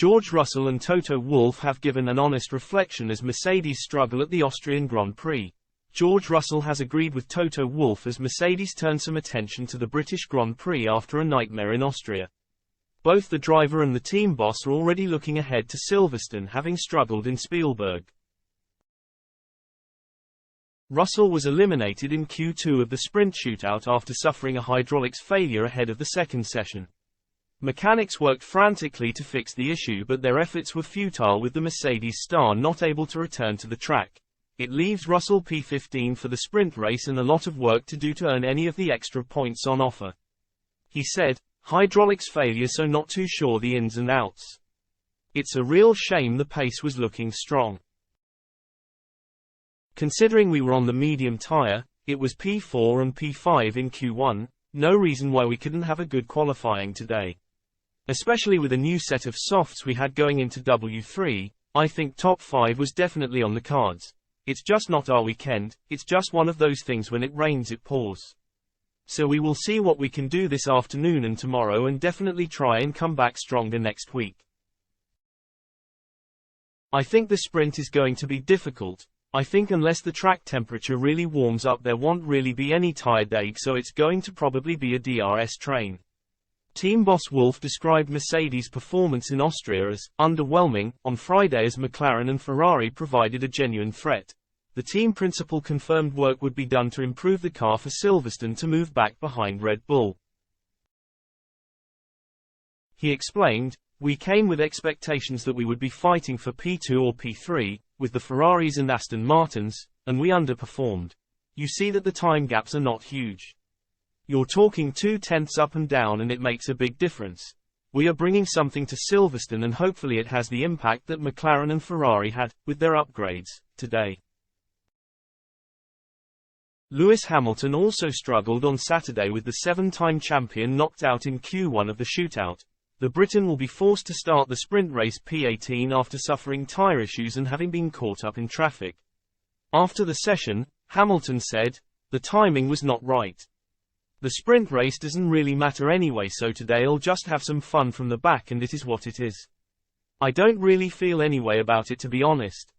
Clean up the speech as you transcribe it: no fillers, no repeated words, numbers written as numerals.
George Russell and Toto Wolff have given an honest reflection as Mercedes struggle at the Austrian Grand Prix. George Russell has agreed with Toto Wolff as Mercedes turn some attention to the British Grand Prix after a nightmare in Austria. Both the driver and the team boss are already looking ahead to Silverstone, having struggled in Spielberg. Russell was eliminated in Q2 of the sprint shootout after suffering a hydraulics failure ahead of the second session. Mechanics worked frantically to fix the issue, but their efforts were futile with the Mercedes star not able to return to the track. It leaves Russell P15 for the sprint race and a lot of work to do to earn any of the extra points on offer. He said, "Hydraulics failure, so not too sure the ins and outs. It's a real shame, the pace was looking strong. Considering we were on the medium tyre, it was P4 and P5 in Q1, no reason why we couldn't have a good qualifying today. Especially with a new set of softs we had going into W3, I think top 5 was definitely on the cards. It's just not our weekend, it's just one of those things, when it rains it pours. So we will see what we can do this afternoon and tomorrow, and definitely try and come back stronger next week. I think the sprint is going to be difficult. I think unless the track temperature really warms up there won't really be any tire deg, so it's going to probably be a DRS train." Team boss Wolff described Mercedes' performance in Austria as underwhelming on Friday, as McLaren and Ferrari provided a genuine threat. The team principal confirmed work would be done to improve the car for Silverstone to move back behind Red Bull. He explained, "We came with expectations that we would be fighting for P2 or P3, with the Ferraris and Aston Martins, and we underperformed. You see that the time gaps are not huge. You're talking 2/10 up and down, and it makes a big difference. We are bringing something to Silverstone, and hopefully it has the impact that McLaren and Ferrari had, with their upgrades, today." Lewis Hamilton also struggled on Saturday, with the 7-time champion knocked out in Q1 of the shootout. The Briton will be forced to start the sprint race P18 after suffering tyre issues and having been caught up in traffic. After the session, Hamilton said, "The timing was not right. The sprint race doesn't really matter anyway, so today I'll just have some fun from the back, and it is what it is. I don't really feel any way about it, to be honest.